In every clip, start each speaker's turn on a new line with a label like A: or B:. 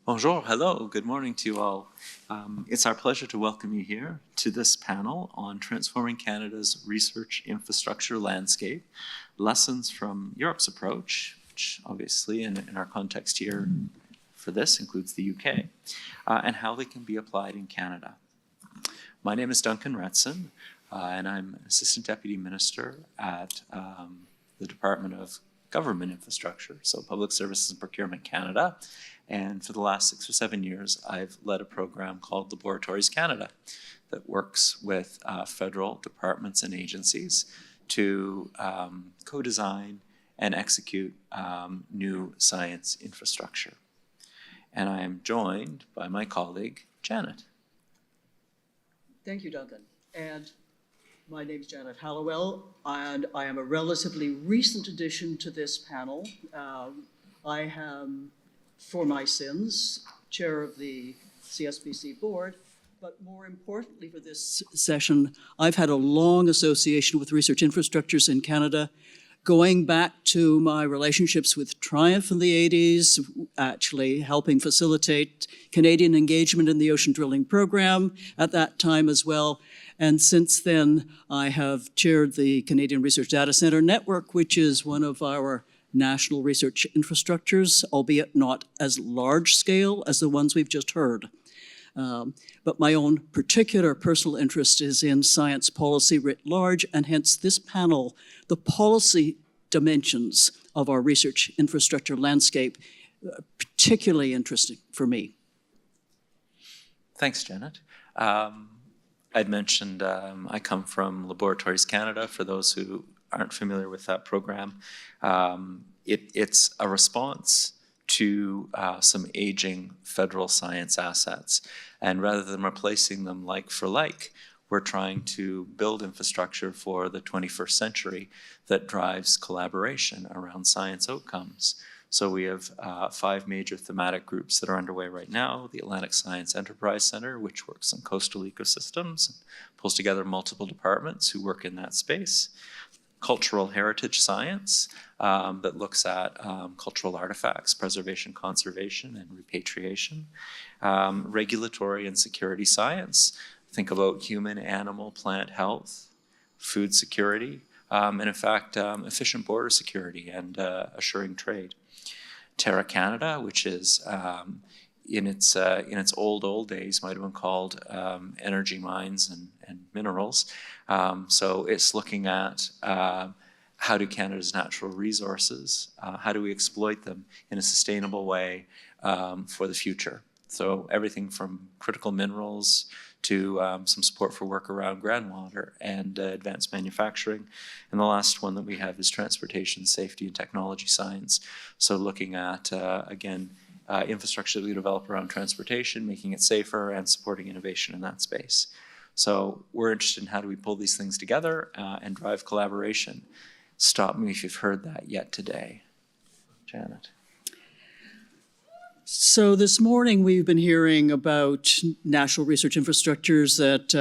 A: Bonjour, hello, good morning to you all. It's our pleasure to welcome you here to this panel on transforming Canada's research infrastructure landscape, lessons from Europe's approach, which obviously in our context here for this includes the UK, and how they can be applied in Canada. My name is Duncan Retson, and I'm Assistant Deputy Minister at the Department of Government Infrastructure, so Public Services and Procurement Canada. And for the last 6 or 7 years, I've led a program called Laboratories Canada that works with federal departments and agencies to co-design and execute new science infrastructure. And I am joined by my colleague, Janet.
B: Thank you, Duncan. And my name is Janet Hallowell, and I am a relatively recent addition to this panel. I am, for my sins, chair of the CSBC board, but more importantly for this session, I've had a long association with research infrastructures in Canada, going back to my relationships with Triumph in the 80s, actually helping facilitate Canadian engagement in the ocean drilling program at that time as well. And since then, I have chaired the Canadian Research Data Centre Network, which is one of our national research infrastructures, albeit not as large scale as the ones we've just heard. But my own particular personal interest is in science policy writ large, and hence this panel, the policy dimensions of our research infrastructure landscape, particularly interesting for me.
A: Thanks, Janet. I'd mentioned I come from Laboratories Canada, for those who aren't familiar with that program. It's a response to some aging federal science assets. And rather than replacing them like for like, we're trying to build infrastructure for the 21st century that drives collaboration around science outcomes. So we have 5 major thematic groups that are underway right now. The Atlantic Science Enterprise Center, which works on coastal ecosystems, and pulls together multiple departments who work in that space. Cultural heritage science that looks at cultural artifacts, preservation, conservation, and repatriation. Regulatory and security science. Think about human, animal, plant health, food security, and in fact, efficient border security and assuring trade. Terra Canada, which is in its old days might have been called energy mines and minerals. So it's looking at how do Canada's natural resources, how do we exploit them in a sustainable way for the future? So everything from critical minerals to some support for work around groundwater and advanced manufacturing. And the last one that we have is transportation, safety, and technology science. So looking at, again, infrastructure that we develop around transportation, making it safer, and supporting innovation in that space. So we're interested in how do we pull these things together and drive collaboration. Stop me if you've heard that yet today. Janet.
B: So this morning we've been hearing about national research infrastructures that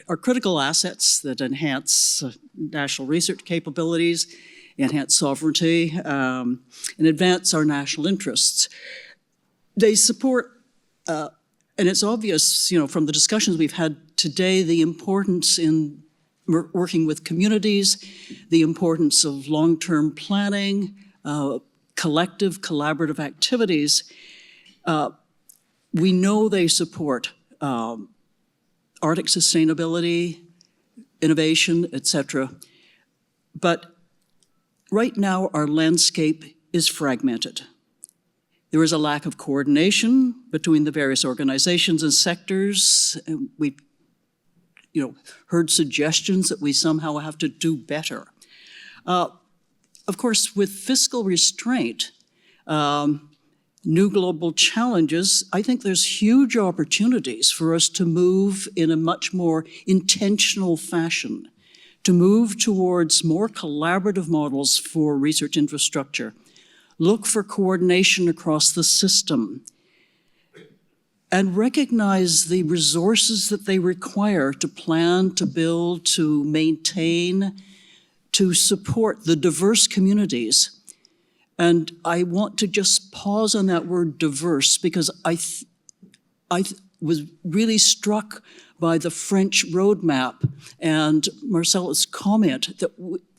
B: are critical assets that enhance national research capabilities, enhance sovereignty, and advance our national interests. They support, and it's obvious, from the discussions we've had today, the importance in working with communities, the importance of long-term planning, collective, collaborative activities. We know they support Arctic sustainability, innovation, etc. But right now, our landscape is fragmented. There is a lack of coordination between the various organizations and sectors. And we've heard suggestions that we somehow have to do better. Of course, with fiscal restraint, new global challenges, I think there's huge opportunities for us to move in a much more intentional fashion, to move towards more collaborative models for research infrastructure, look for coordination across the system, and recognize the resources that they require to plan, to build, to maintain, to support the diverse communities And I want to just pause on that word diverse, because I was really struck by the French roadmap and Marcella's comment that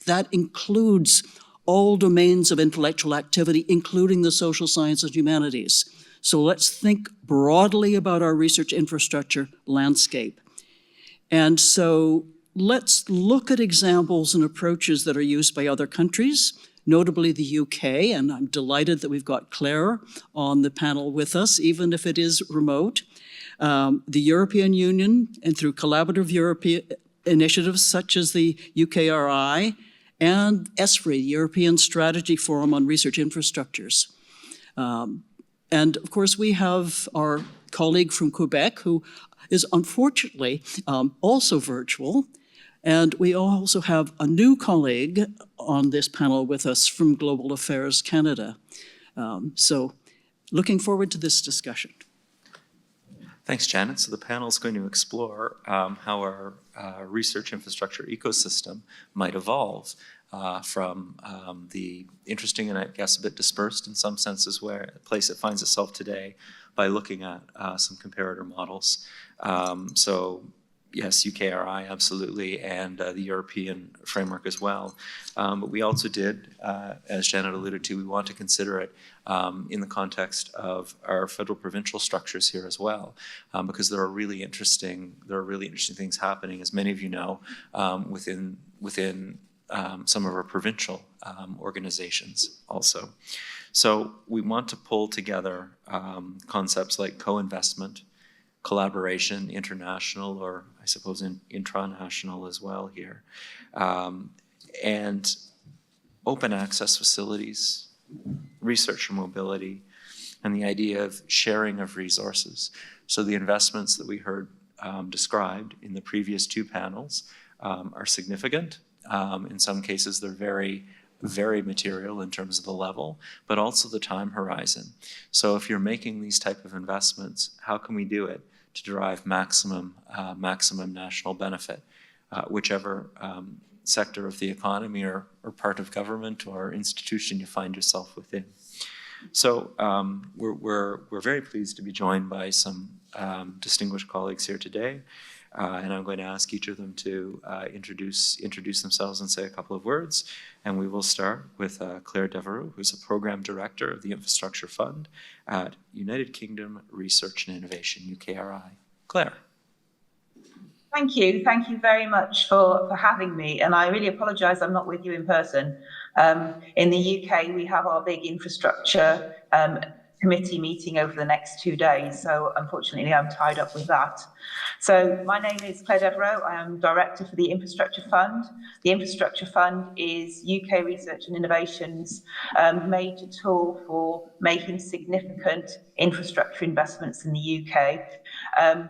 B: that includes all domains of intellectual activity, including the social sciences and humanities. So let's think broadly about our research infrastructure landscape. And so let's look at examples and approaches that are used by other countries, notably the UK, and I'm delighted that we've got Claire on the panel with us, even if it is remote. The European Union, and through collaborative European initiatives such as the UKRI and ESFRI, European Strategy Forum on Research Infrastructures. And of course, we have our colleague from Quebec, who is unfortunately also virtual. And we also have a new colleague on this panel with us from Global Affairs Canada. So looking forward to this discussion.
A: Thanks, Janet. So the panel is going to explore how our research infrastructure ecosystem might evolve from the interesting and I guess a bit dispersed in some senses where a place it finds itself today by looking at some comparator models. So yes, UKRI, absolutely, and the European framework as well. But we also did, as Janet alluded to, we want to consider it in the context of our federal provincial structures here as well, because there are really interesting things happening, as many of you know, within some of our provincial organizations also. So we want to pull together concepts like co-investment, collaboration, international, or I suppose intranational as well here, and open access facilities, researcher mobility, and the idea of sharing of resources. So the investments that we heard described in the previous two panels are significant. In some cases, they're very, very material in terms of the level, but also the time horizon. So if you're making these type of investments, how can we do it to derive maximum national benefit, whichever sector of the economy or part of government or institution you find yourself within. So we're very pleased to be joined by some distinguished colleagues here today. And I'm going to ask each of them to introduce themselves and say a couple of words. And we will start with Claire Devereux, who's a Program Director of the Infrastructure Fund at United Kingdom Research and Innovation, UKRI. Claire.
C: Thank you. Thank you very much for having me. And I really apologise I'm not with you in person. In the UK, we have our big infrastructure committee meeting over the next 2 days. So unfortunately, I'm tied up with that. So my name is Claire Devereux. I am Director for the Infrastructure Fund. The Infrastructure Fund is UK Research and Innovation's major tool for making significant infrastructure investments in the UK.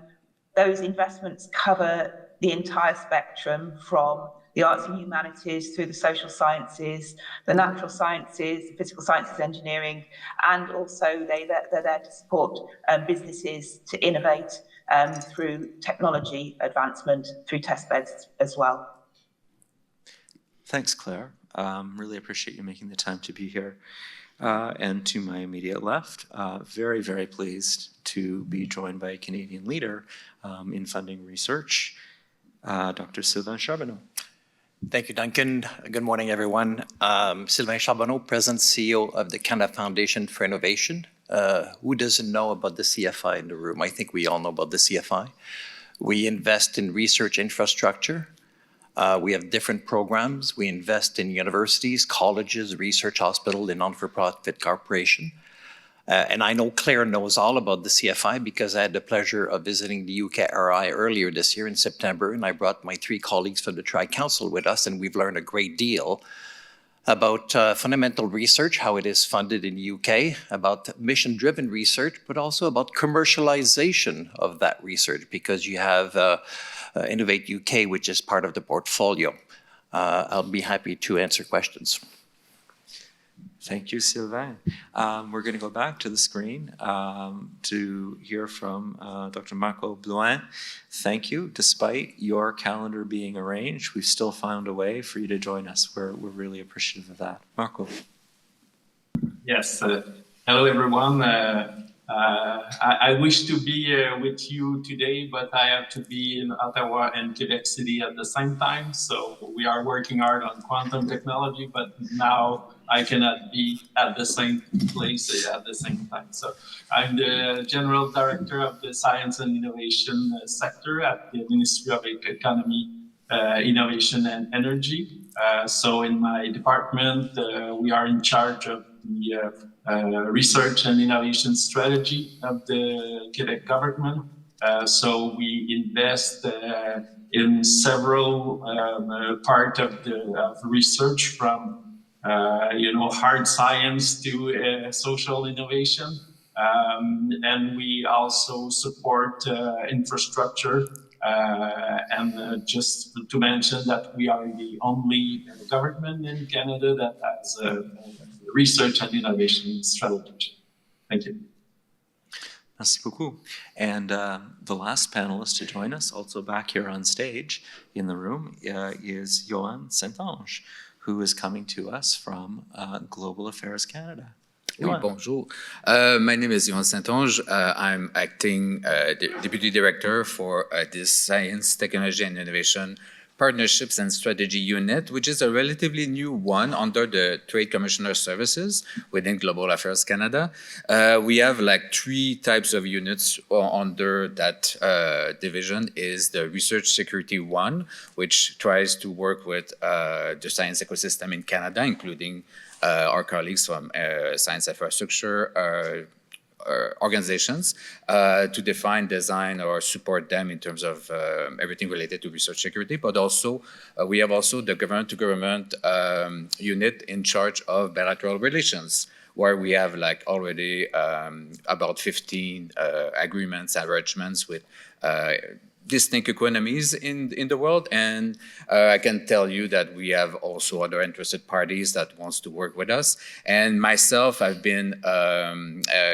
C: Those investments cover the entire spectrum from the arts and humanities through the social sciences, the natural sciences, the physical sciences, engineering, and also they're there to support businesses to innovate through technology advancement, through testbeds as well.
A: Thanks, Claire. Really appreciate you making the time to be here. And to my immediate left, very, very pleased to be joined by a Canadian leader in funding research, Dr. Sylvain Charbonneau.
D: Thank you, Duncan. Good morning, everyone. Sylvain Charbonneau, President CEO of the Canada Foundation for Innovation. Who doesn't know about the CFI in the room? I think we all know about the CFI. We invest in research infrastructure. We have different programs. We invest in universities, colleges, research hospitals, and non-for-profit corporation. And I know Claire knows all about the CFI because I had the pleasure of visiting the UKRI earlier this year in September, and I brought my 3 colleagues from the Tri-Council with us, and we've learned a great deal about fundamental research, how it is funded in the UK, about mission-driven research, but also about commercialization of that research, because you have Innovate UK, which is part of the portfolio. I'll be happy to answer questions.
A: Thank you, Sylvain. We're going to go back to the screen to hear from Dr. Marco Blouin. Thank you. Despite your calendar being arranged, we've still found a way for you to join us. We're really appreciative of that. Marco.
E: Yes. Hello, everyone. I wish to be with you today, but I have to be in Ottawa and Quebec City at the same time. So we are working hard on quantum technology, but now I cannot be at the same place at the same time. So I'm the General Director of the Science and Innovation sector at the Ministry of Economy, Innovation and Energy. So in my department, we are in charge of the research and innovation strategy of the Quebec government. So we invest in several part of the research, from hard science to social innovation, and we also support infrastructure. And just to mention that we are the only government in Canada that has a research and innovation strategy. Thank you.
A: Merci beaucoup. And the last panelist to join us, also back here on stage in the room, is Johan Saint-Ange, who is coming to us from Global Affairs Canada.
F: Oui, bonjour. My name is Johan Saint-Ange. I'm acting Deputy Director for this Science, Technology and Innovation Partnerships and Strategy Unit, which is a relatively new one under the Trade Commissioner Services within Global Affairs Canada. We have like 3 types of units under that division. Is the Research Security One, which tries to work with the science ecosystem in Canada, including our colleagues from science infrastructure organizations to define, design, or support them in terms of everything related to research security. But also, we have also the government-to-government unit in charge of bilateral relations, where we have like already about 15 agreements, arrangements with distinct economies in the world. And I can tell you that we have also other interested parties that wants to work with us. And myself, I've been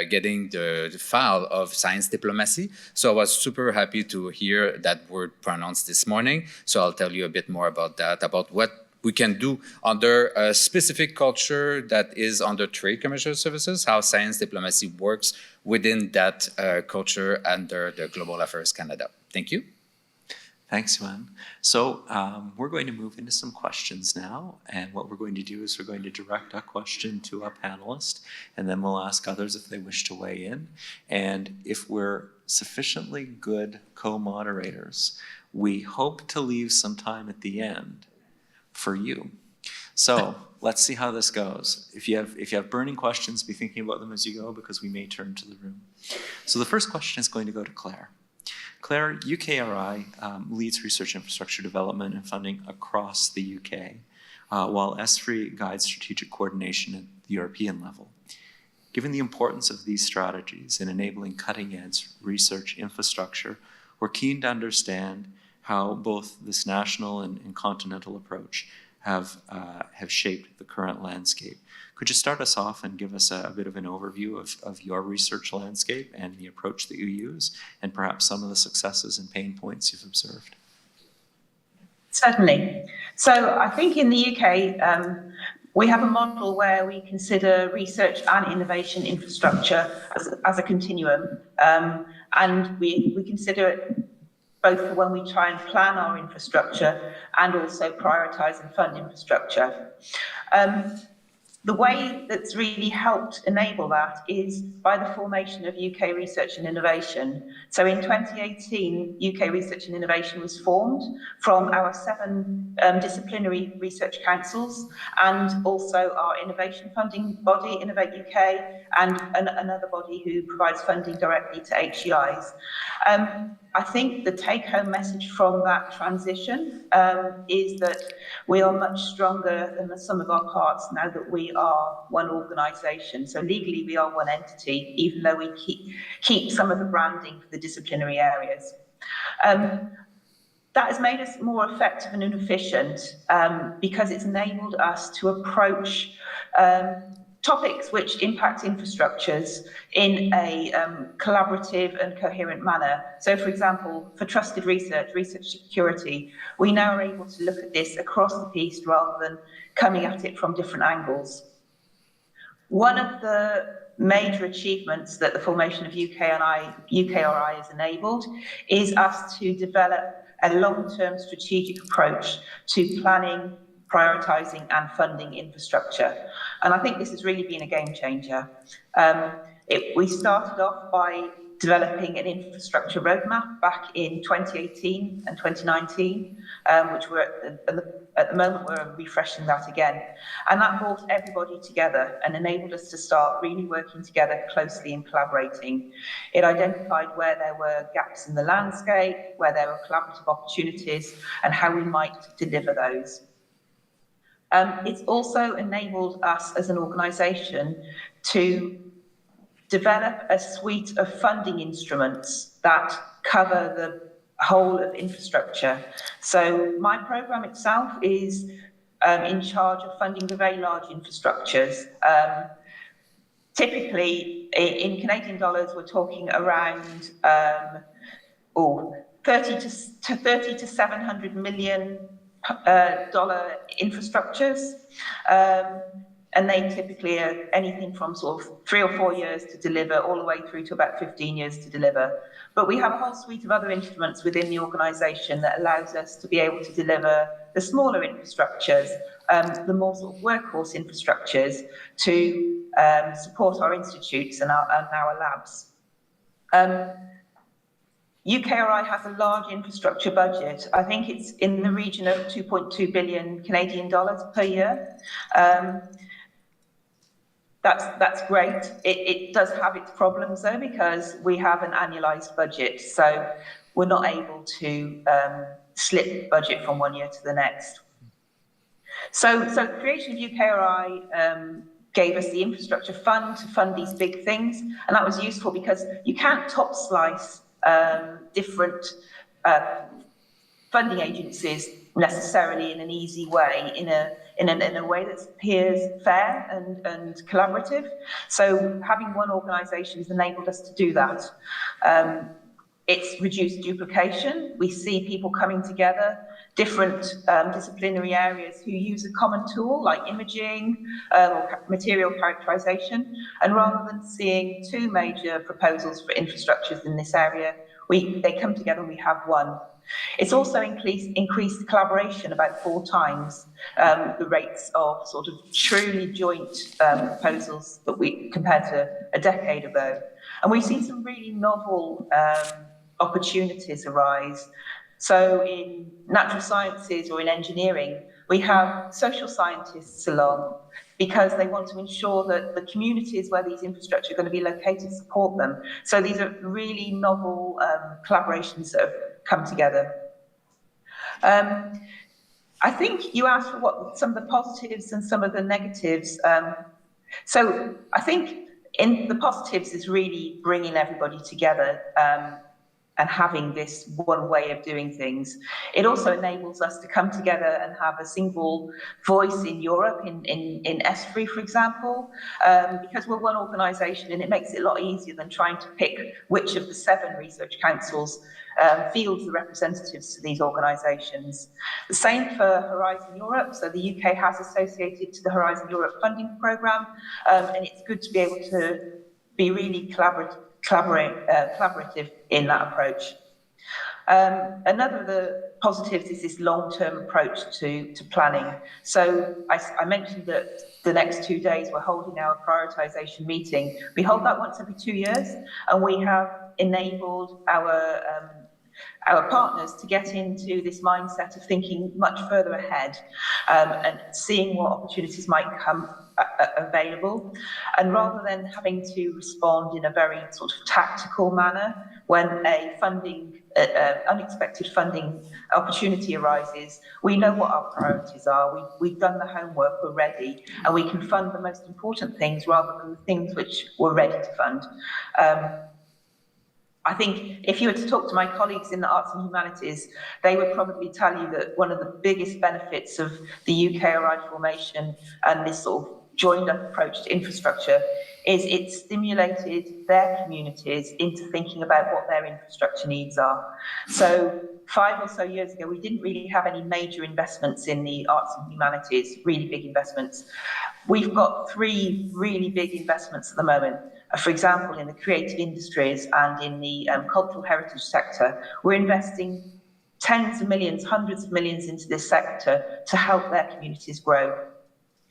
F: getting the file of science diplomacy. So I was super happy to hear that word pronounced this morning. So I'll tell you a bit more about that, about what we can do under a specific culture that is under Trade Commissioner Services, how science diplomacy works within that culture under the Global Affairs Canada. Thank you.
A: Thanks, Yuan. So we're going to move into some questions now. And what we're going to do is we're going to direct a question to a panelist, and then we'll ask others if they wish to weigh in. And if we're sufficiently good co-moderators, we hope to leave some time at the end for you. So let's see how this goes. If you have burning questions, be thinking about them as you go, because we may turn to the room. So the first question is going to go to Claire. Claire, UKRI leads research infrastructure development and funding across the UK, while ESFRI guides strategic coordination at the European level. Given the importance of these strategies in enabling cutting-edge research infrastructure, we're keen to understand how both this national and continental approach have shaped the current landscape. Could you start us off and give us a bit of an overview of your research landscape and the approach that you use, and perhaps some of the successes and pain points you've observed?
C: Certainly. So I think in the UK, we have a model where we consider research and innovation infrastructure as a continuum, and we consider it both when we try and plan our infrastructure and also prioritise and fund infrastructure. The way that's really helped enable that is by the formation of UK Research and Innovation. So in 2018, UK Research and Innovation was formed from our 7 disciplinary research councils, and also our innovation funding body, Innovate UK, and another body who provides funding directly to HEIs. I think the take-home message from that transition is that we are much stronger than the sum of our parts now that we are one organisation. So legally we are one entity, even though we keep some of the branding for the disciplinary areas. That has made us more effective and efficient because it's enabled us to approach topics which impact infrastructures in a collaborative and coherent manner. So, for example, for trusted research, research security, we now are able to look at this across the piece rather than coming at it from different angles. One of the major achievements that the formation of UKRI has enabled is us to develop a long-term strategic approach to planning, prioritising and funding infrastructure. And I think this has really been a game changer. We started off by developing an infrastructure roadmap back in 2018 and 2019, which we're at the moment we're refreshing that again. And that brought everybody together and enabled us to start really working together closely and collaborating. It identified where there were gaps in the landscape, where there were collaborative opportunities, and how we might deliver those. It's also enabled us as an organisation to develop a suite of funding instruments that cover the whole of infrastructure. So my programme itself is in charge of funding the very large infrastructures. Typically, in Canadian dollars, we're talking around 30 to 700 million dollar infrastructures. And they typically are anything from sort of 3 or 4 years to deliver, all the way through to about 15 years to deliver. But we have a whole suite of other instruments within the organisation that allows us to be able to deliver the smaller infrastructures, the more sort of workhorse infrastructures to support our institutes and our labs. UKRI has a large infrastructure budget. I think it's in the region of 2.2 billion Canadian dollars per year. That's great. It does have its problems though, because we have an annualised budget, so we're not able to slip budget from one year to the next. So the creation of UKRI gave us the infrastructure fund to fund these big things, and that was useful because you can't top slice different funding agencies necessarily in an easy way, in a way that appears fair and collaborative. So having one organisation has enabled us to do that. It's reduced duplication. We see people coming together, different disciplinary areas who use a common tool like imaging or material characterisation. And rather than seeing two major proposals for infrastructures in this area, they come together and we have one. It's also increased collaboration about 4 times the rates of sort of truly joint proposals that we compared to a decade ago. And we've seen some really novel opportunities arise. So in natural sciences or in engineering, we have social scientists along because they want to ensure that the communities where these infrastructure are going to be located support them. So these are really novel collaborations that have come together. I think you asked for what some of the positives and some of the negatives. So I think in the positives is really bringing everybody together and having this one way of doing things. It also enables us to come together and have a single voice in Europe, in ESFRI, for example, because we're one organisation, and it makes it a lot easier than trying to pick which of the 7 research councils fields the representatives to these organisations. The same for Horizon Europe. So the UK has associated to the Horizon Europe funding programme, and it's good to be able to be really collaborative in that approach. Another of the positives is this long-term approach to planning. So I mentioned that the next 2 days we're holding our prioritisation meeting. We hold that once every 2 years, and we have enabled our partners to get into this mindset of thinking much further ahead and seeing what opportunities might come available. And rather than having to respond in a very sort of tactical manner when a unexpected funding opportunity arises, we know what our priorities are. We've done the homework, we're ready, and we can fund the most important things rather than the things which we're ready to fund. I think if you were to talk to my colleagues in the arts and humanities, they would probably tell you that one of the biggest benefits of the UKRI formation and this sort of joined up approach to infrastructure is it stimulated their communities into thinking about what their infrastructure needs are. So 5 or so years ago, we didn't really have any major investments in the arts and humanities, really big investments. We've got 3 really big investments at the moment. For example, in the creative industries and in the cultural heritage sector, we're investing tens of millions, hundreds of millions into this sector to help their communities grow.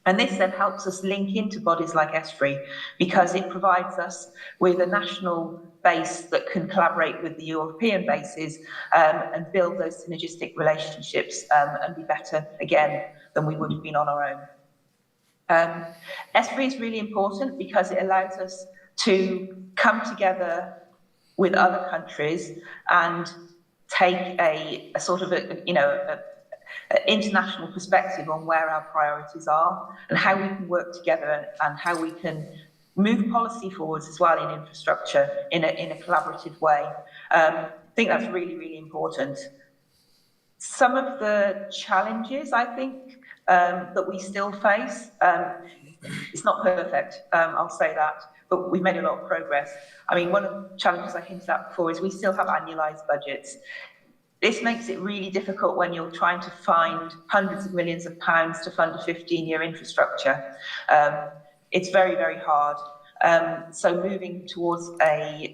C: And this then helps us link into bodies like ESFRI because it provides us with a national base that can collaborate with the European bases and build those synergistic relationships and be better, again, than we would have been on our own. ESFRI is really important because it allows us to come together with other countries and take a sort of international perspective on where our priorities are and how we can work together and how we can move policy forwards as well in infrastructure in a collaborative way. I think that's really, really important. Some of the challenges, I think, that we still face, it's not perfect, I'll say that, but we've made a lot of progress. I mean, one of the challenges I hinted at before is we still have annualised budgets. This makes it really difficult when you're trying to find hundreds of millions of pounds to fund a 15-year infrastructure. It's very, very hard. So moving towards a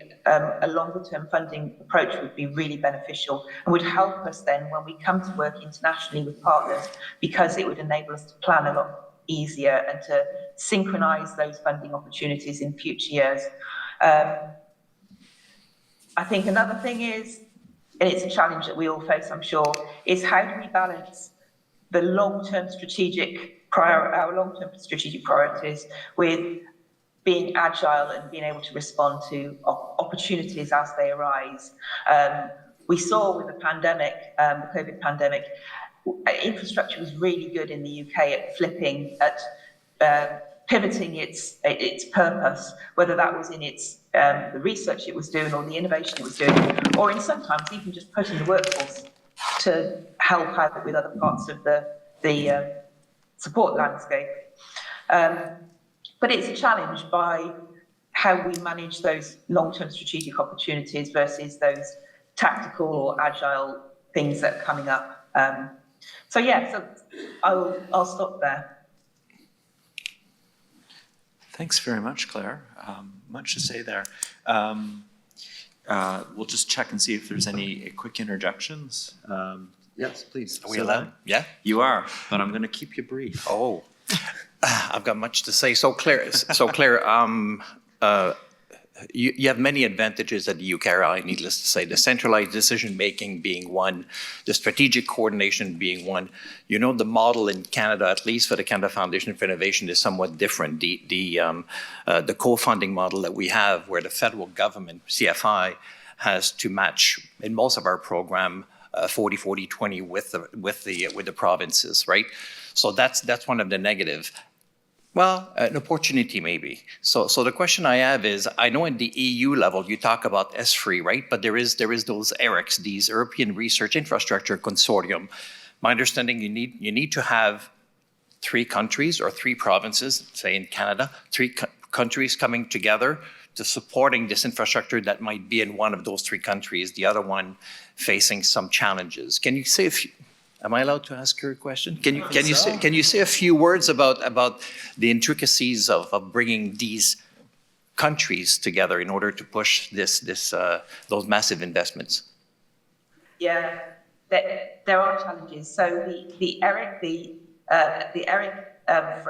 C: longer-term funding approach would be really beneficial and would help us then when we come to work internationally with partners because it would enable us to plan a lot easier and to synchronise those funding opportunities in future years. I think another thing is, and it's a challenge that we all face, I'm sure, is how do we balance the long-term strategic priorities with being agile and being able to respond to opportunities as they arise. We saw with the pandemic, the COVID pandemic, infrastructure was really good in the UK at flipping, at pivoting its purpose, whether that was in its the research it was doing or the innovation it was doing, or in sometimes even just putting the workforce to help out with other parts of the support landscape. But it's a challenge by how we manage those long-term strategic opportunities versus those tactical or agile things that are coming up. So I'll stop there.
A: Thanks very much, Claire. Much to say there. We'll just check and see if there's any quick interjections. Yes, please.
D: Are we allowed? Yeah?
A: You are, but I'm going to keep you brief.
D: Oh, I've got much to say. So Claire, you have many advantages at the UKRI, needless to say, the centralized decision-making being one, the strategic coordination being one. You know, the model in Canada, at least for the Canada Foundation for Innovation, is somewhat different. The co-funding model that we have, where the federal government, CFI, has to match, in most of our program, 40-40-20 with the provinces, right? So that's one of the negative. Well, an opportunity maybe. So the question I have is, I know at the EU level you talk about ESFRI, right? But there is those ERICs, these European Research Infrastructure Consortium. My understanding, you need to have 3 countries or 3 provinces, say in Canada, 3 countries coming together to supporting this infrastructure that might be in one of those 3 countries, the other one facing some challenges. Can you say a few? Am I allowed to ask you a question? Can you say a few words about the intricacies of bringing these countries together in order to push those massive investments?
C: Yeah, there are challenges. So the ERIC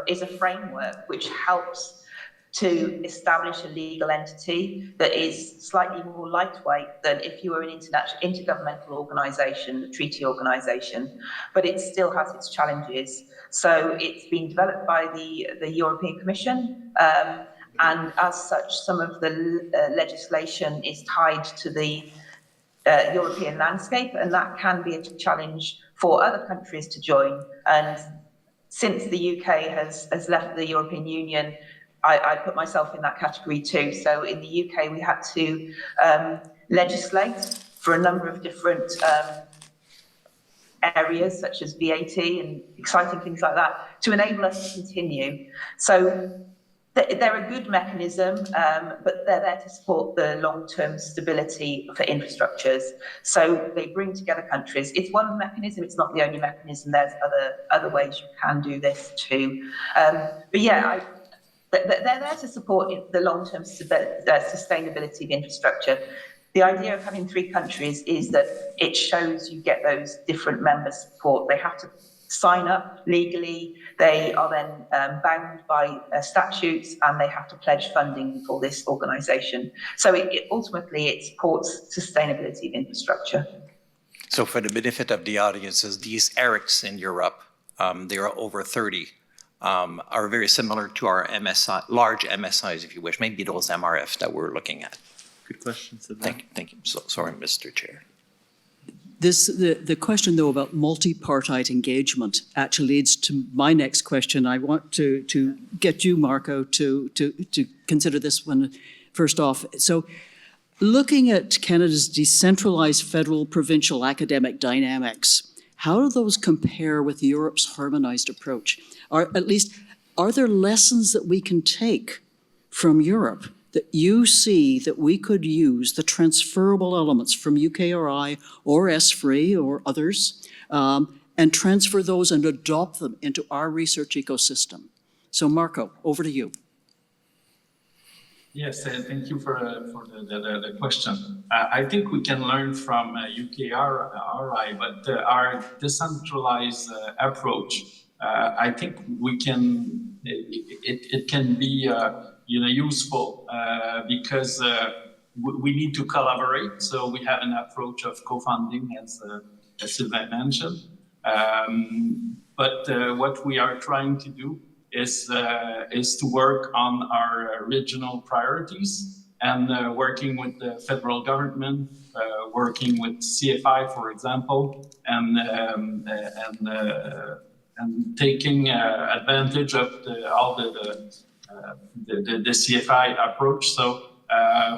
C: is a framework which helps to establish a legal entity that is slightly more lightweight than if you were an intergovernmental organisation, a treaty organisation, but it still has its challenges. So it's been developed by the European Commission, and as such, some of the legislation is tied to the European landscape, and that can be a challenge for other countries to join. And since the UK has left the European Union, I put myself in that category too. So in the UK, we had to legislate for a number of different areas such as VAT and exciting things like that to enable us to continue. So they're a good mechanism, but they're there to support the long-term stability for infrastructures. So they bring together countries. It's one mechanism, it's not the only mechanism. There's other ways you can do this too. But yeah, they're there to support the long-term sustainability of infrastructure. The idea of having 3 countries is that it shows you get those different member support. They have to sign up legally. They are then bound by statutes, and they have to pledge funding for this organisation. So ultimately it supports sustainability of infrastructure.
D: So for the benefit of the audiences, these ERICs in Europe, there are over 30, are very similar to our MSI, large MSIs, if you wish, maybe those MRF that we're looking at.
A: Good question, Sylvain.
D: Thank you. So, sorry, Mr. Chair.
B: The question, though, about multi-partite engagement actually leads to my next question. I want to get you, Marco, to consider this one first off. So looking at Canada's decentralized federal provincial academic dynamics, how do those compare with Europe's harmonized approach? Or at least, are there lessons that we can take from Europe that you see that we could use, the transferable elements from UKRI or ESFRI or others, and transfer those and adopt them into our research ecosystem? So Marco, over to you.
E: Yes, thank you for the question. I think we can learn from UKRI, but our decentralized approach, I think we can. It can be useful because we need to collaborate. So we have an approach of co-funding, as Sylvain mentioned. But what we are trying to do is to work on our regional priorities and working with the federal government, working with CFI, for example, and taking advantage of all the CFI approach. So,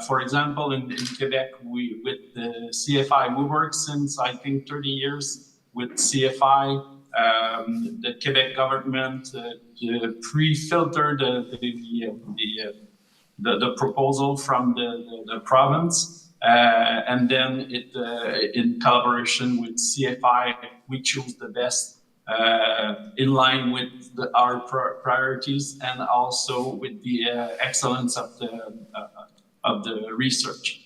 E: for example, in Quebec, with the CFI, we work since, I think, 30 years with CFI. The Quebec government pre-filtered the proposal from the province, and then in collaboration with CFI, we choose the best in line with our priorities and also with the excellence of the research.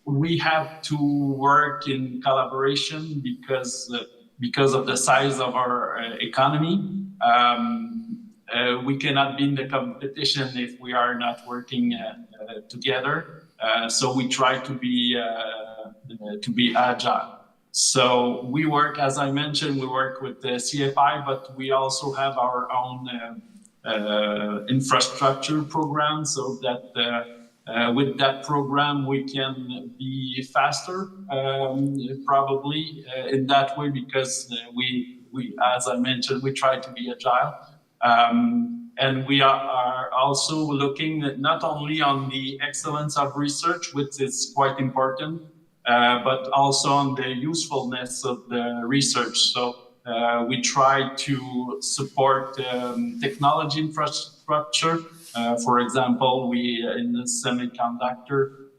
E: We have to work in collaboration because of the size of our economy. We cannot be in the competition if we are not working together. So we try to be agile. So we work, as I mentioned, we work with the CFI, but we also have our own infrastructure program, so that with that program we can be faster, probably in that way, because we, as I mentioned, we try to be agile. And we are also looking at not only on the excellence of research, which is quite important, but also on the usefulness of the research. So we try to support technology infrastructure. For example, we in the semiconductor,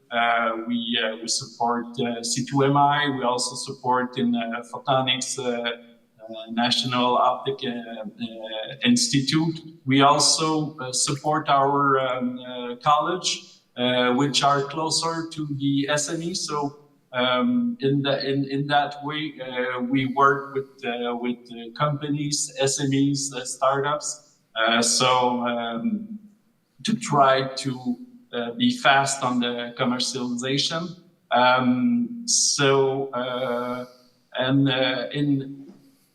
E: we support C2MI. We also support in Photonics National Optic Institute. We also support our college, which are closer to the SME. So in that way, we work with companies, SMEs, startups. To try to be fast on the commercialization.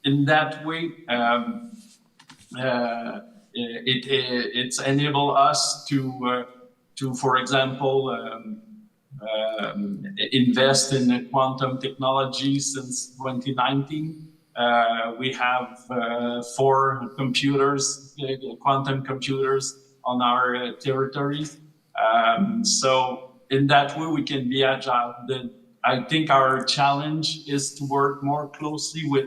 E: In that way, it's enable us to, for example, invest in quantum technology since 2019. We have 4 computers, quantum computers on our territories. So in that way, we can be agile. I think our challenge is to work more closely with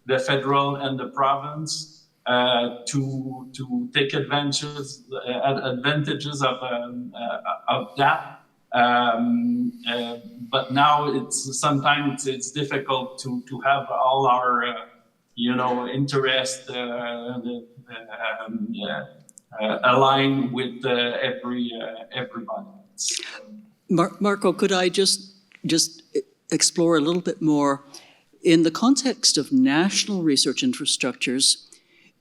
E: the federal and the province to take advantages of that. But now sometimes it's difficult to have all our interest align with everybody.
B: Marco, could I just explore a little bit more? In the context of national research infrastructures,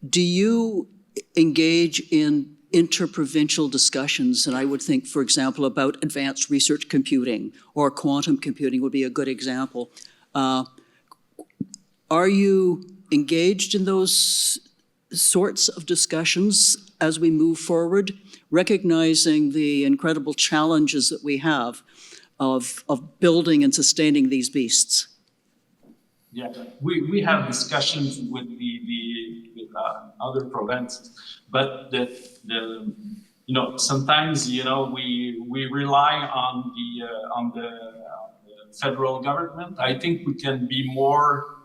B: do you engage in interprovincial discussions? And I would think, for example, about advanced research computing or quantum computing would be a good example. Are you engaged in those sorts of discussions as we move forward, recognizing the incredible challenges that we have of building and sustaining these beasts?
E: Yeah, we have discussions with other provinces, but sometimes we rely on the federal government. I think we can be more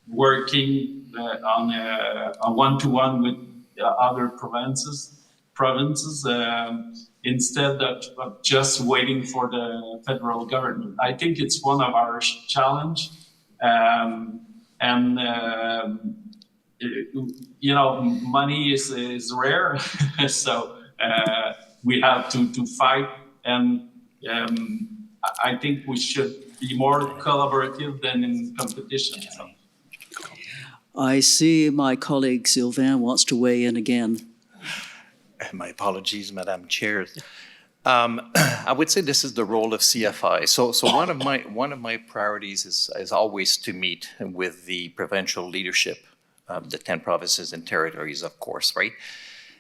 E: working on a one-to-one with other provinces instead of just waiting for the federal government. I think it's one of our challenge, money is rare, so we have to fight, and I think we should be more collaborative than in competition. So.
B: I see my colleague Sylvain wants to weigh in again.
D: My apologies, Madam Chair. I would say this is the role of CFI. So one of my priorities is always to meet with the provincial leadership of the 10 provinces and territories, of course, right?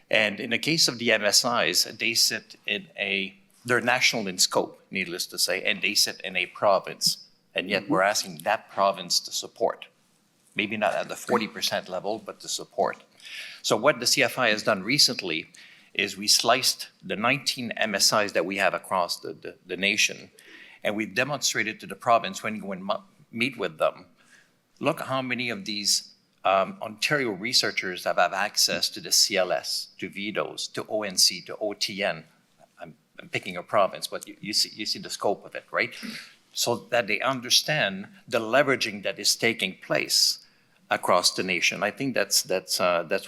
D: And in the case of the MSIs, they sit they're national in scope, needless to say, and they sit in a province. And yet we're asking that province to support. Maybe not at the 40% level, but to support. So what the CFI has done recently is we sliced the 19 MSIs that we have across the nation, and we've demonstrated to the province when you go and meet with them, look how many of these Ontario researchers have access to the CLS, to VIDOS, to ONC, to OTN. I'm picking a province, but you see the scope of it, right? So that they understand the leveraging that is taking place across the nation. I think that's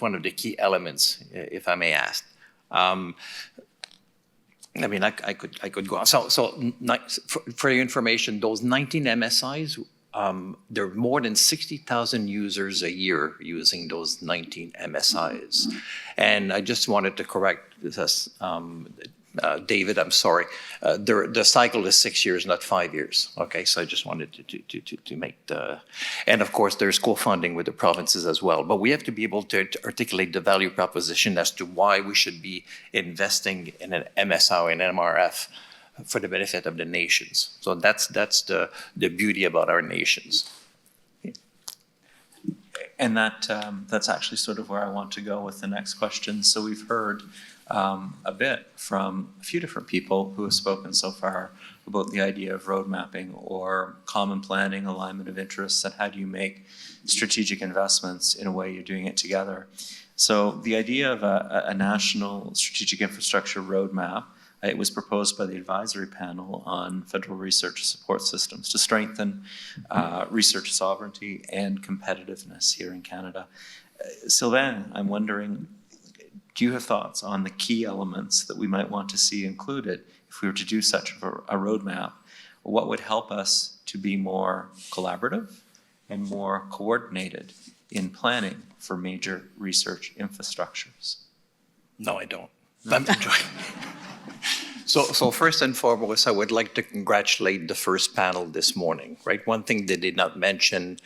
D: one of the key elements, if I may ask. I could go on. So for your information, those 19 MSIs, there are more than 60,000 users a year using those 19 MSIs. And I just wanted to correct this, David, I'm sorry. The cycle is 6 years, not 5 years. Okay, so I just wanted to make the, and of course there's co-funding with the provinces as well. But we have to be able to articulate the value proposition as to why we should be investing in an MSI or an MRF for the benefit of the nations. So that's the beauty about our nations.
A: And that's actually sort of where I want to go with the next question. So we've heard a bit from a few different people who have spoken so far about the idea of road mapping or common planning, alignment of interests, and how do you make strategic investments in a way you're doing it together. So the idea of a national strategic infrastructure roadmap, it was proposed by the advisory panel on federal research support systems to strengthen research sovereignty and competitiveness here in Canada. Sylvain, I'm wondering, do you have thoughts on the key elements that we might want to see included if we were to do such a roadmap? What would help us to be more collaborative and more coordinated in planning for major research infrastructures?
D: No, I don't. I'm enjoying. So first and foremost, I would like to congratulate the first panel this morning, right? One thing they did not mention,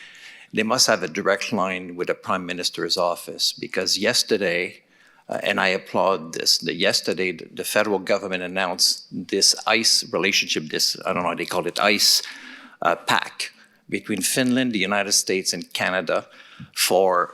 D: they must have a direct line with the Prime Minister's office, because yesterday, and I applaud this, yesterday the federal government announced this ICE relationship, I don't know how they call it, ICE pact between Finland, the United States, and Canada for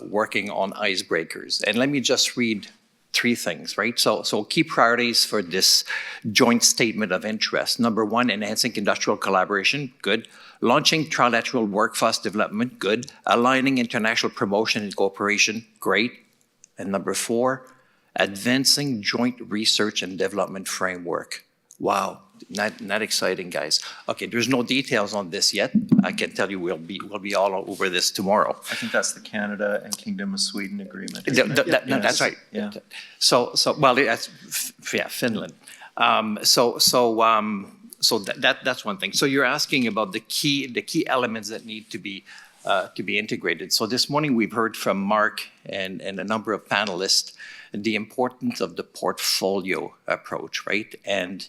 D: working on icebreakers. And let me just read three things, right? So key priorities for this joint statement of interest. Number one, enhancing industrial collaboration, good. Launching trilateral workforce development, good. Aligning international promotion and cooperation, great. And number four, advancing joint research and development framework. Wow, not exciting, guys. Okay, there's no details on this yet. I can tell you we'll be all over this tomorrow.
A: I think that's the Canada and Kingdom of Sweden agreement.
D: Th-
A: isn't it?
D: th- that- no, that's right.
A: Yeah.
D: So well, that's Finland. So that's one thing. So you're asking about the key elements that need to be integrated. So this morning we've heard from Mark and a number of panelists the importance of the portfolio approach, right? And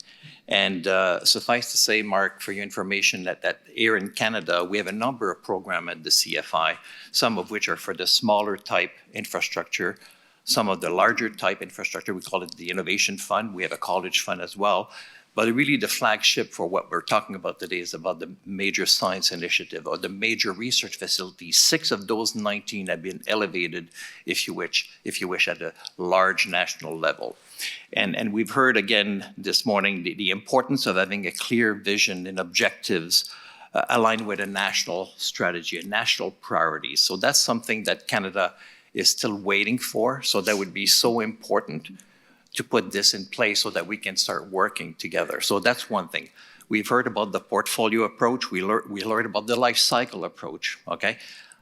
D: suffice to say, Mark, for your information, that here in Canada, we have a number of programs at the CFI, some of which are for the smaller type infrastructure, some of the larger type infrastructure. We call it the Innovation Fund. We have a college fund as well. But really the flagship for what we're talking about today is about the major science initiative or the major research facilities. 6 of those 19 have been elevated, if you wish, at a large national level. And we've heard again this morning the importance of having a clear vision and objectives aligned with a national strategy, a national priorities. So that's something that Canada is still waiting for. So that would be so important to put this in place so that we can start working together. So that's one thing. We've heard about the portfolio approach. We learned about the life cycle approach, okay?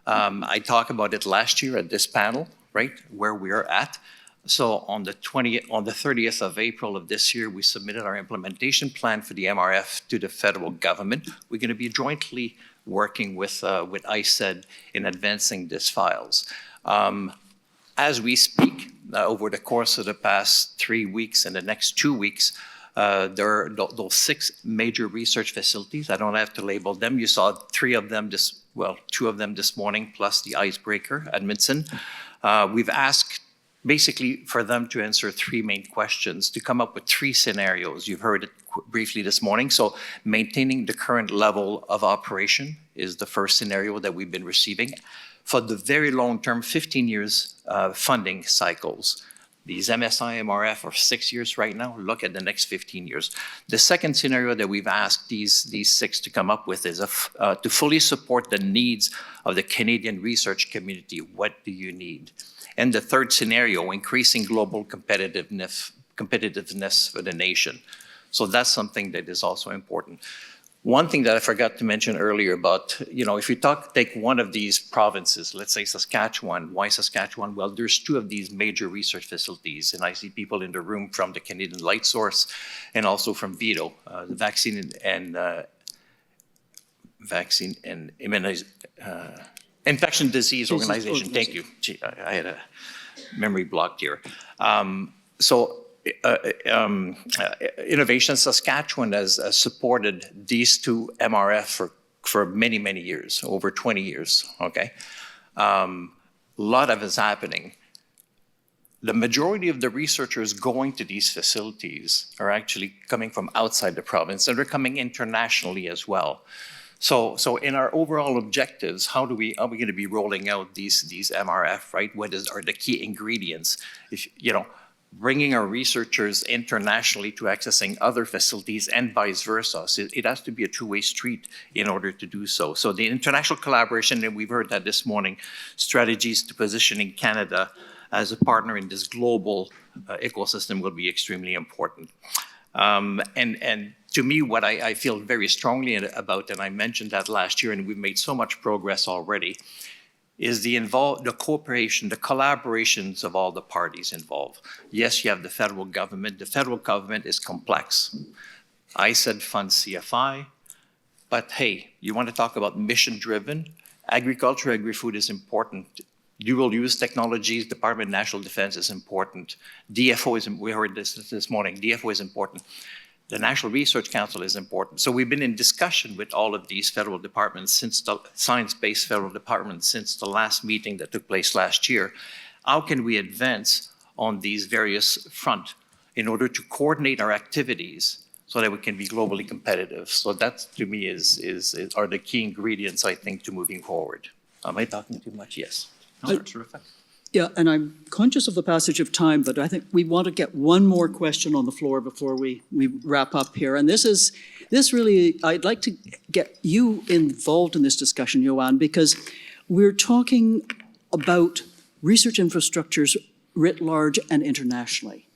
D: I talked about it last year at this panel, right, where we're at. So on the 30th of April of this year, we submitted our implementation plan for the MRF to the federal government. We're gonna be jointly working with ICED in advancing these files. As we speak, over the course of the past 3 weeks and the next 2 weeks, there are those 6 major research facilities. I don't have to label them. You saw 2 of them this morning, plus the icebreaker, Edmondson. We've asked basically for them to answer 3 main questions, to come up with 3 scenarios. You've heard it briefly this morning. So maintaining the current level of operation is the first scenario that we've been receiving. For the very long-term, 15 years funding cycles. These MSI, MRF are 6 years right now. Look at the next 15 years. The second scenario that we've asked these 6 to come up with is to fully support the needs of the Canadian research community. What do you need? And the third scenario, increasing global competitiveness for the nation. So that's something that is also important. One thing that I forgot to mention earlier about, if you take one of these provinces, let's say Saskatchewan. Why Saskatchewan? Well, there's 2 of these major research facilities, and I see people in the room from the Canadian Light Source and also from VIDO, the Vaccine and Infection Disease Organization. Thank you. Gee, I had a memory blocked here. Innovation Saskatchewan has supported these 2 MRF for many, many years, over 20 years, okay? A lot of is happening. The majority of the researchers going to these facilities are actually coming from outside the province, and they're coming internationally as well. So in our overall objectives, are we going to be rolling out these MRF, right? What are the key ingredients? Bringing our researchers internationally to accessing other facilities and vice versa. So it has to be a 2-way street in order to do so. So the international collaboration, and we've heard that this morning, strategies to positioning Canada as a partner in this global ecosystem will be extremely important. And to me, what I feel very strongly about, and I mentioned that last year, and we've made so much progress already, is the cooperation, the collaborations of all the parties involved. Yes, you have the federal government. The federal government is complex. ICED funds CFI, but hey, you want to talk about mission-driven? Agriculture, agri-food is important. Dual-use technologies, Department of National Defense is important. DFO we heard this morning, DFO is important. The National Research Council is important. So we've been in discussion with all of these federal departments since the science-based federal departments since the last meeting that took place last year. How can we advance on these various fronts in order to coordinate our activities so that we can be globally competitive? So that, to me, are the key ingredients, I think, to moving forward. Am I talking too much? Yes.
A: No, terrific.
B: Yeah, and I'm conscious of the passage of time, but I think we want to get one more question on the floor before we wrap up here. And this really, I'd like to get you involved in this discussion, Joanne, because we're talking about research infrastructures writ large and internationally.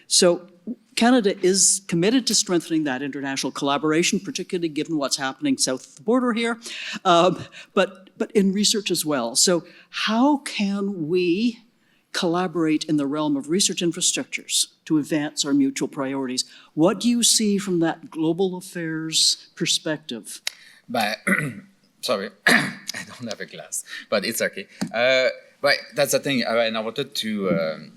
B: So Canada is committed to strengthening that international collaboration, particularly given what's happening south of the border here, but in research as well. So how can we collaborate in the realm of research infrastructures to advance our mutual priorities? What do you see from that global affairs perspective?
F: But sorry, I don't have a glass, but it's okay. But that's the thing, and I wanted to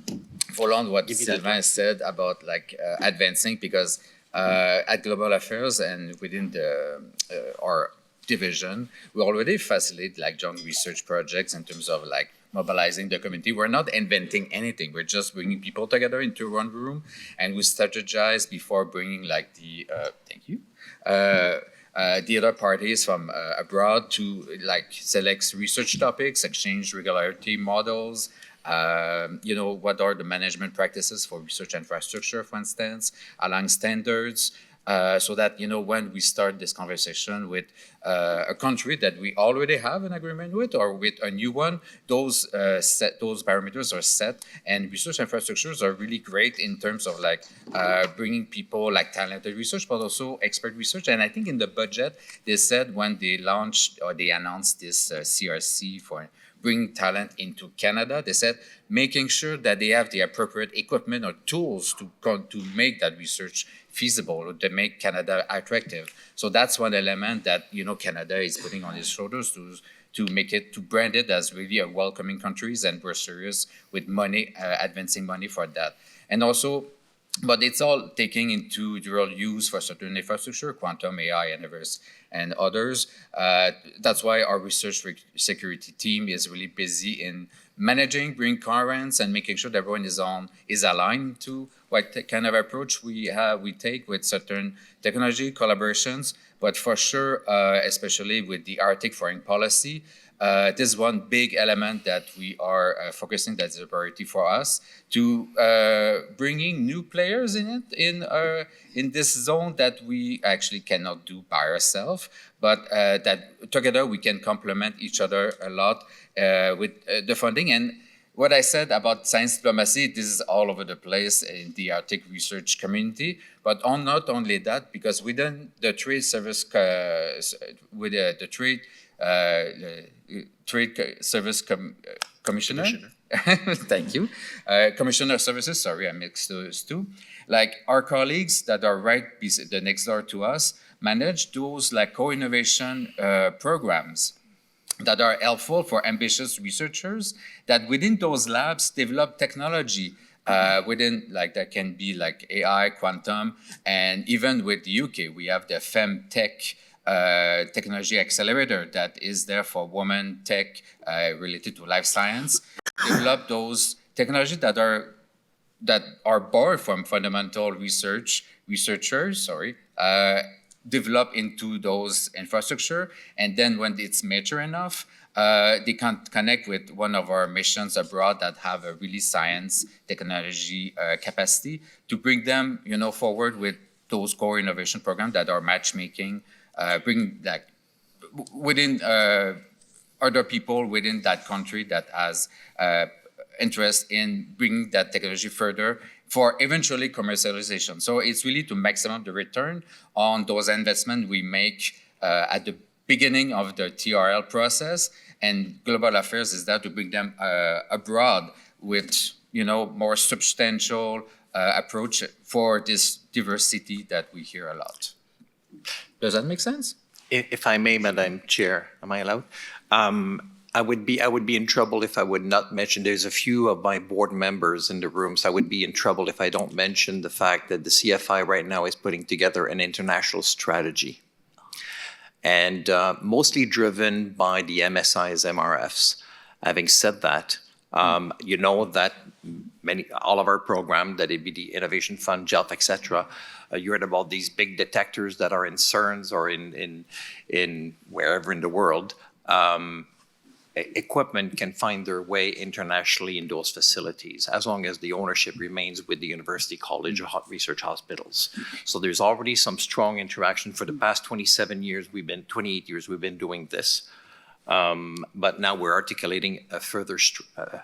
F: follow on what Sylvain said about like advancing, because at Global Affairs and within the our division, we already facilitate like joint research projects in terms of like mobilizing the community. We're not inventing anything. We're just bringing people together into one room, and we strategize before bringing like the the other parties from abroad to like select research topics, exchange regularity models, what are the management practices for research infrastructure, for instance, align standards, so that, when we start this conversation with a country that we already have an agreement with or with a new one, those parameters are set, and research infrastructures are really great in terms of like bringing people like talented research, but also expert research. And I think in the budget, they said when they launched or they announced this CRC for bringing talent into Canada, they said making sure that they have the appropriate equipment or tools to make that research feasible, or to make Canada attractive. So that's one element that Canada is putting on its shoulders to make it, to brand it as really a welcoming countries, and we're serious with money, advancing money for that. And also, but it's all taking into dual use for certain infrastructure, quantum, AI, and others. That's why our research security team is really busy in managing, bringing currents, and making sure that everyone is aligned to what kind of approach we take with certain technology collaborations. But for sure, especially with the Arctic foreign policy, this is one big element that we are focusing, that's a priority for us, to bringing new players in this zone that we actually cannot do by ourselves, but that together we can complement each other a lot with the funding. And what I said about science diplomacy, this is all over the place in the Arctic research community, but not only that, because within the trade service, with the Trade Service Commissioner. Thank you. Commissioner Services, sorry, I mixed those two. Like our colleagues that are right the next door to us manage those like co-innovation programs that are helpful for ambitious researchers, that within those labs develop technology within, like, that can be like AI, quantum, and even with the UK, we have the FemTech technology accelerator that is there for women tech related to life science. Develop those technologies that are borrowed from fundamental researchers, develop into those infrastructure, and then when it's mature enough, they can connect with one of our missions abroad that have a really science technology capacity to bring them, forward with those core innovation programs that are matchmaking, bring like within other people within that country that has interest in bringing that technology further for eventually commercialization. So it's really to maximize the return on those investments we make at the beginning of the TRL process, and Global Affairs is there to bring them abroad with more substantial approach for this diversity that we hear a lot. Does that make sense?
D: If I may, Madam Chair, am I allowed? I would be in trouble if I would not mention, there's a few of my board members in the room, so I would be in trouble if I don't mention the fact that the CFI right now is putting together an international strategy. And mostly driven by the MSI's MRFs. Having said that, you know that all of our programs, that it be the Innovation Fund, JELF, et cetera, you heard about these big detectors that are in CERNs or in wherever in the world. equipment can find their way internationally in those facilities, as long as the ownership remains with the university college or research hospitals. So there's already some strong interaction. For the past 28 years, we've been doing this. But now we're articulating a further,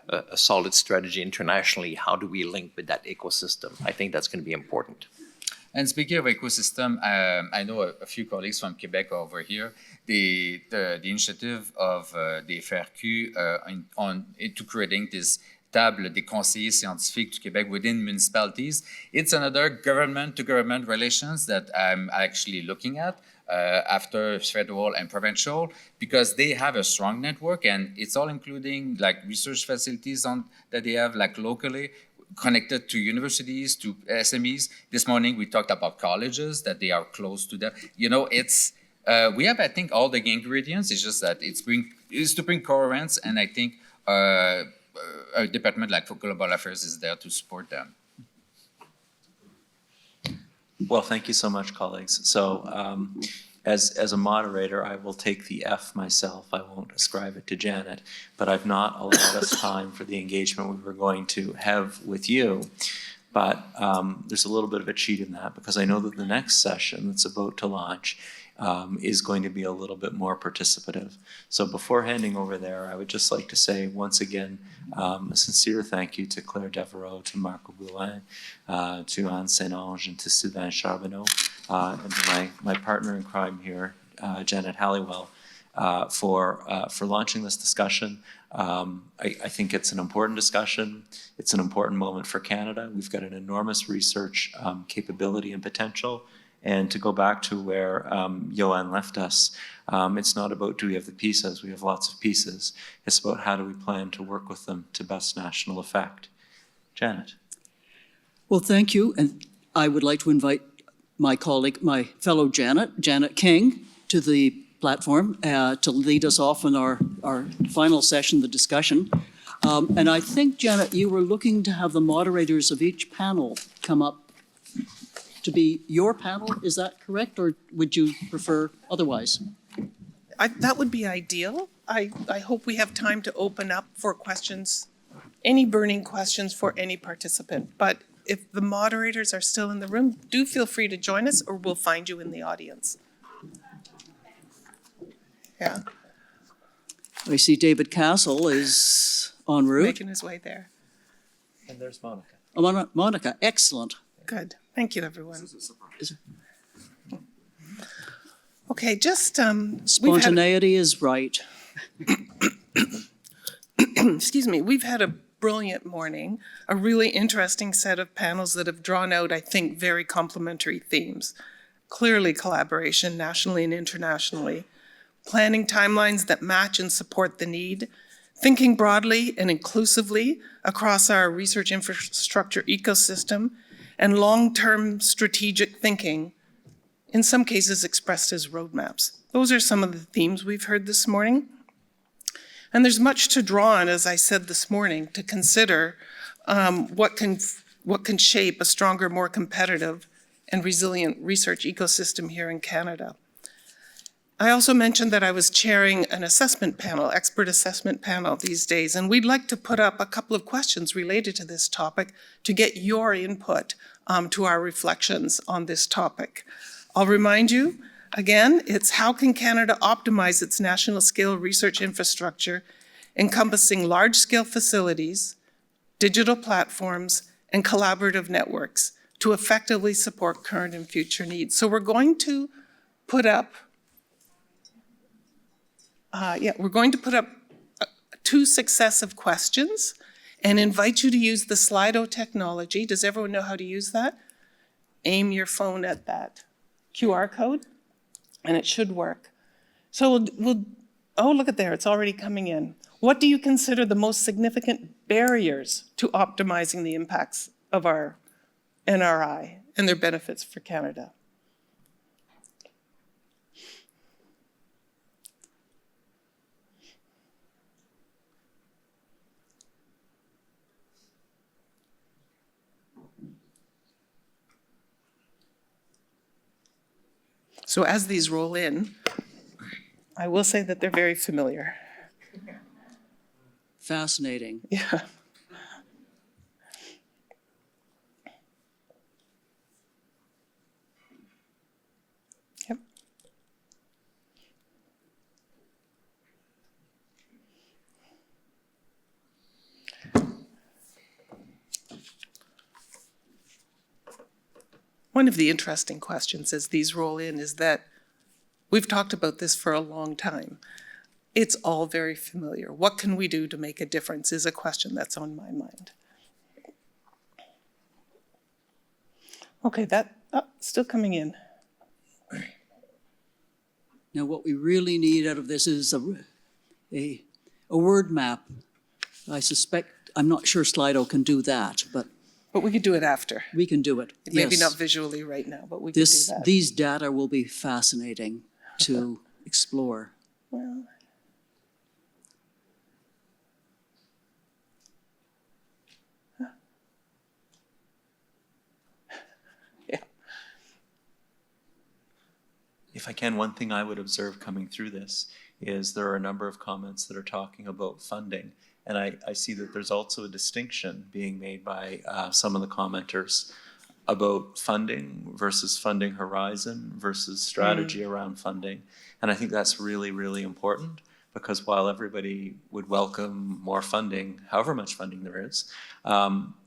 D: a solid strategy internationally. How do we link with that ecosystem? I think that's going to be important.
F: And speaking of ecosystem, I know a few colleagues from Quebec over here. The initiative of the FRQ into creating this table des conseillers scientifiques du Québec within municipalities. It's another government-to-government relations that I'm actually looking at after federal and provincial, because they have a strong network, and it's all including like research facilities that they have like locally, connected to universities, to SMEs. This morning we talked about colleges, that they are close to them. You know, it's we have, I think, all the ingredients. It's just that it's to bring coherence, and I think a department like for Global Affairs is there to support them.
A: Well, thank you so much, colleagues. So as a moderator, I will take the F myself. I won't ascribe it to Janet, but I've not allowed us time for the engagement we were going to have with you. But there's a little bit of a cheat in that, because I know that the next session that's about to launch is going to be a little bit more participative. So before handing over there, I would just like to say once again, a sincere thank you to Claire Devereaux, to Marco Boulin, to Anne Saint-Onge, and to Sylvain Charbonneau, and to my partner in crime here, Janet Halliwell, for launching this discussion. I think it's an important discussion. It's an important moment for Canada. We've got an enormous research capability and potential. And to go back to where Johan left us, it's not about do we have the pieces, we have lots of pieces. It's about how do we plan to work with them to best national effect. Janet.
B: Well, thank you. And I would like to invite my colleague, my fellow Janet King, to the platform to lead us off in our final session, the discussion. And I think, Janet, you were looking to have the moderators of each panel come up to be your panel. Is that correct, or would you prefer otherwise?
G: That would be ideal. I hope we have time to open up for questions, any burning questions for any participant. But if the moderators are still in the room, do feel free to join us, or we'll find you in the audience. Yeah,
B: I see David Castle is en route.
G: making his way there.
A: And there's Monica.
B: Oh, Monica, excellent.
G: Good. Thank you, everyone. Okay, just, we've had,
B: Spontaneity is right.
G: excuse me, we've had a brilliant morning, a really interesting set of panels that have drawn out, I think, very complementary themes. Clearly collaboration nationally and internationally, planning timelines that match and support the need, thinking broadly and inclusively across our research infrastructure ecosystem, and long-term strategic thinking, in some cases expressed as roadmaps. Those are some of the themes we've heard this morning. And there's much to draw on, as I said this morning, to consider what can shape a stronger, more competitive and resilient research ecosystem here in Canada. I also mentioned that I was chairing an assessment panel, expert assessment panel these days, and we'd like to put up a couple of questions related to this topic to get your input to our reflections on this topic. I'll remind you, again, it's how can Canada optimize its national scale research infrastructure, encompassing large-scale facilities, digital platforms, and collaborative networks to effectively support current and future needs. So we're going to put up two successive questions and invite you to use the Slido technology. Does everyone know how to use that? Aim your phone at that QR code, and it should work. So oh, look at there, it's already coming in. What do you consider the most significant barriers to optimizing the impacts of our NRI and their benefits for Canada? So as these roll in, I will say that they're very familiar.
B: Fascinating.
G: Yeah. Yep. One of the interesting questions as these roll in is that we've talked about this for a long time. It's all very familiar. What can we do to make a difference is a question that's on my mind. Okay, still coming in.
B: Now, what we really need out of this is a word map. I suspect, I'm not sure Slido can do that, but
G: But we could do it after.
B: we can do it.
G: Maybe
B: Yes.
G: not visually right now, but we could do that.
B: These data will be fascinating to explore.
G: Well, yeah.
A: If I can, one thing I would observe coming through this is there are a number of comments that are talking about funding. And I see that there's also a distinction being made by some of the commenters about funding versus funding horizon versus strategy around funding. And I think that's really, really important, because while everybody would welcome more funding, however much funding there is,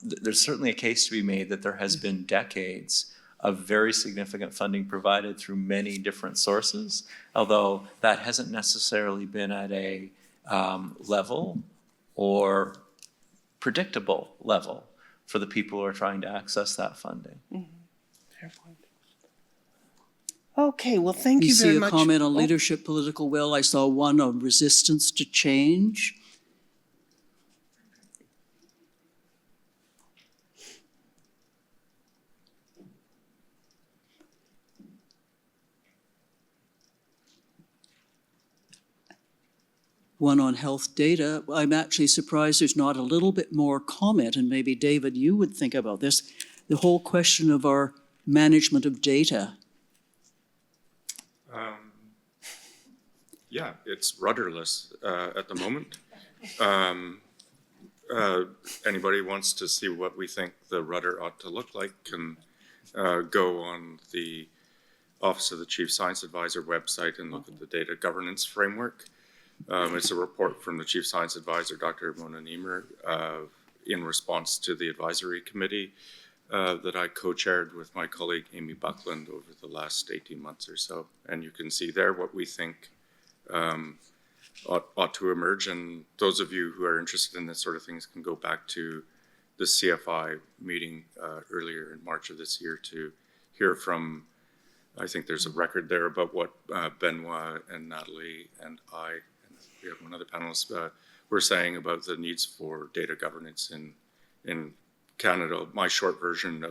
A: there's certainly a case to be made that there has been decades of very significant funding provided through many different sources, although that hasn't necessarily been at a level or predictable level for the people who are trying to access that funding.
G: Fair point. Okay, well, thank
B: You
G: you very
B: see a
G: much.
B: comment on
G: Oh,
B: leadership, political will. I saw one on resistance to change. One on health data. I'm actually surprised there's not a little bit more comment, and maybe David, you would think about this, the whole question of our management of data.
H: Yeah, it's rudderless at the moment. Anybody wants to see what we think the rudder ought to look like can go on the Office of the Chief Science Advisor website and look at the data governance framework. It's a report from the Chief Science Advisor, Dr. Mona Niemer, in response to the advisory committee that I co-chaired with my colleague Amy Buckland over the last 18 months or so. And you can see there what we think ought to emerge. And those of you who are interested in this sort of things can go back to the CFI meeting earlier in March of this year to hear from, I think there's a record there about what Benoit and Natalie and I, and we have one other panelist, were saying about the needs for data governance in Canada. My short version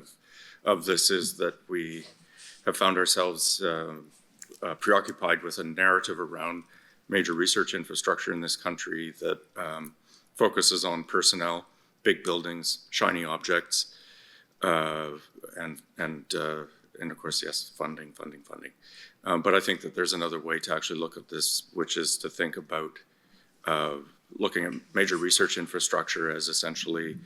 H: of this is that we have found ourselves preoccupied with a narrative around major research infrastructure in this country that focuses on personnel, big buildings, shiny objects, and of course, yes, funding. But I think that there's another way to actually look at this, which is to think about looking at major research infrastructure as essentially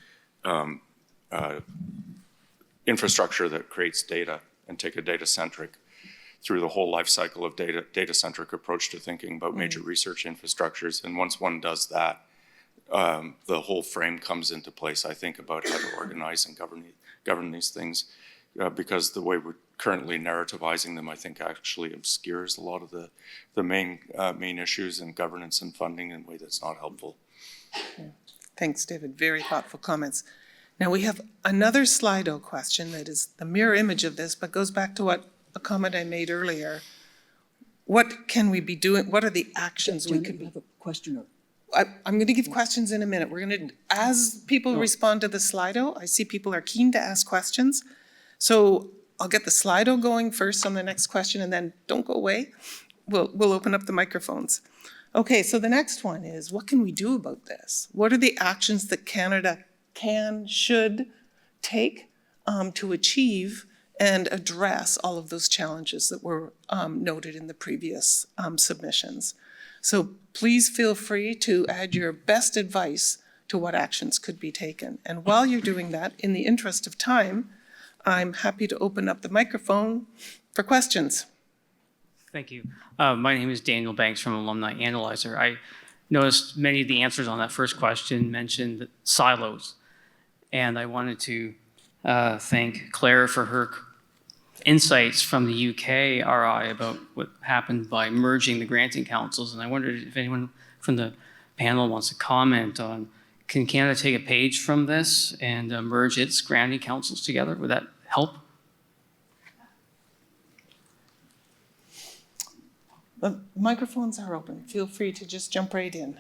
H: infrastructure that creates data, and take a data-centric, through the whole life cycle of data-centric approach to thinking about major research infrastructures. And once one does that, the whole frame comes into place, I think, about how to organize and govern these things, because the way we're currently narrativizing them, I think, actually obscures a lot of the main issues in governance and funding in a way that's not helpful.
G: Thanks, David. Very thoughtful comments. Now we have another Slido question that is the mirror image of this, but goes back to a comment I made earlier. What can we be doing? What are the actions we could
B: I
G: be?
B: have a question.
G: I'm going to give questions in a minute. We're going to, as people respond to the Slido, I see people are keen to ask questions. So I'll get the Slido going first on the next question, and then don't go away. We'll open up the microphones. Okay, so the next one is, what can we do about this? What are the actions that Canada should take to achieve and address all of those challenges that were noted in the previous submissions? So please feel free to add your best advice to what actions could be taken. And while you're doing that, in the interest of time, I'm happy to open up the microphone for questions.
I: Thank you. My name is Daniel Banks from Alumni Analyzer. I noticed many of the answers on that first question mentioned silos. And I wanted to thank Claire for her insights from the UK RI about what happened by merging the granting councils. And I wondered if anyone from the panel wants to comment on, can Canada take a page from this and merge its granting councils together? Would that help?
G: The microphones are open. Feel free to just jump right in.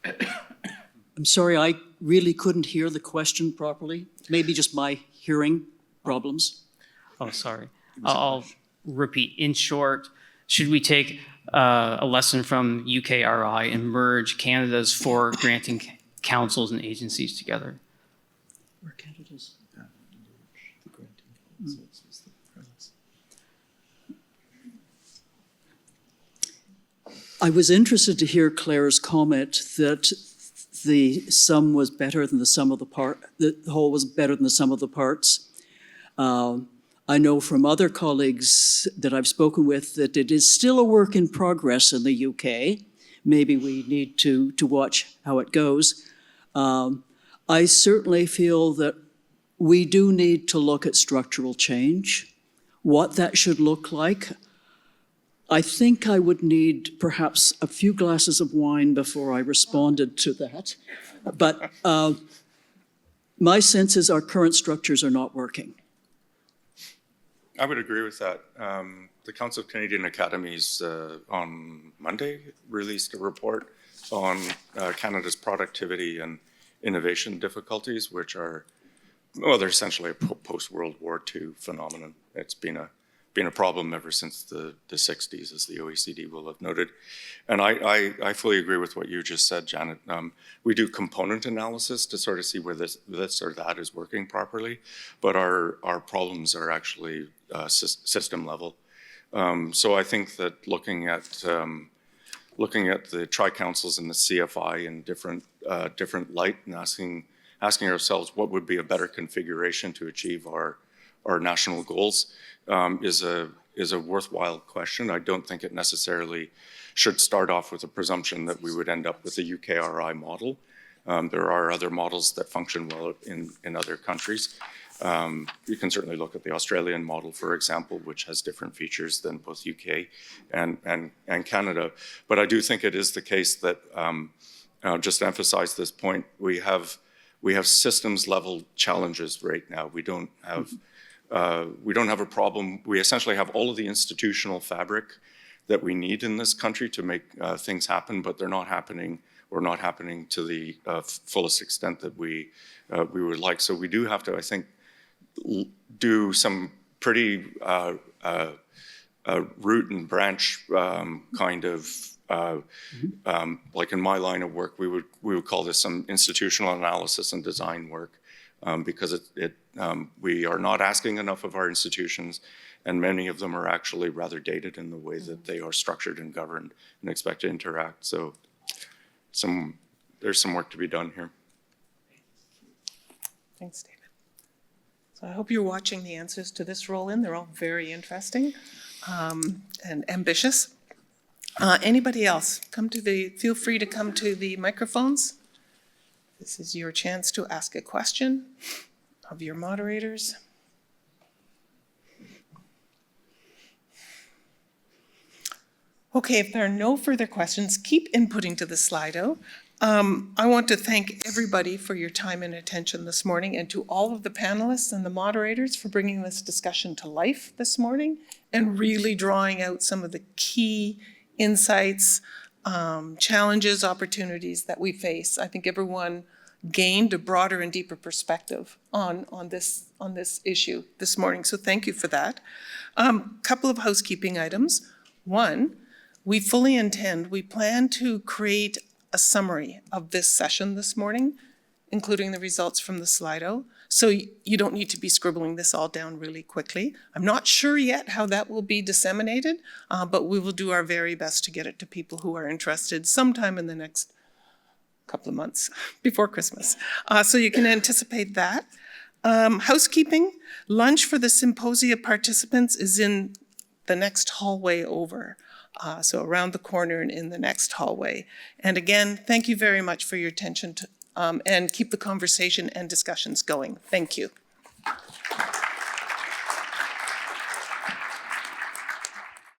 B: I'm sorry, I really couldn't hear the question properly. Maybe just my hearing problems.
I: Oh, sorry. I'll repeat. In short, should we take a lesson from UKRI and merge Canada's 4 granting councils and agencies together?
B: Where Canada's? I was interested to hear Claire's comment that the sum was better than the sum of the part, the whole was better than the sum of the parts. I know from other colleagues that I've spoken with that it is still a work in progress in the UK. Maybe we need to watch how it goes. I certainly feel that we do need to look at structural change, what that should look like. I think I would need perhaps a few glasses of wine before I responded to that. But my sense is our current structures are not working.
H: I would agree with that. The Council of Canadian Academies on Monday released a report on Canada's productivity and innovation difficulties, which are, well, they're essentially a post-World War II phenomenon. It's been a problem ever since the 60s, as the OECD will have noted. And I fully agree with what you just said, Janet. We do component analysis to sort of see where this or that is working properly, but our problems are actually system level. So I think that looking at the tri-councils and the CFI in different light and asking ourselves what would be a better configuration to achieve our national goals is a worthwhile question. I don't think it necessarily should start off with a presumption that we would end up with a UKRI model. There are other models that function well in other countries. You can certainly look at the Australian model, for example, which has different features than both UK and Canada. But I do think it is the case that, just to emphasize this point, we have systems level challenges right now. We don't have a problem. We essentially have all of the institutional fabric that we need in this country to make things happen, but they're not happening or not happening to the fullest extent that we would like. So we do have to, I think, do some pretty root and branch kind of, like in my line of work, we would call this some institutional analysis and design work. Because we are not asking enough of our institutions, and many of them are actually rather dated in the way that they are structured and governed and expect to interact. So there's some work to be done here.
G: Thanks, David. So I hope you're watching the answers to this roll-in. They're all very interesting and ambitious. Anybody else? Feel free to come to the microphones. This is your chance to ask a question of your moderators. Okay, if there are no further questions, keep inputting to the Slido. I want to thank everybody for your time and attention this morning, and to all of the panelists and the moderators for bringing this discussion to life this morning and really drawing out some of the key insights, challenges, opportunities that we face. I think everyone gained a broader and deeper perspective on this issue this morning. So thank you for that. Couple of housekeeping items. One, we plan to create a summary of this session this morning including the results from the Slido. So you don't need to be scribbling this all down really quickly. I'm not sure yet how that will be disseminated, but we will do our very best to get it to people who are interested sometime in the next couple of months before Christmas. So you can anticipate that. Housekeeping, lunch for the symposia participants is in the next hallway over. So around the corner and in the next hallway. And again, thank you very much for your attention to, and keep the conversation and discussions going. Thank you.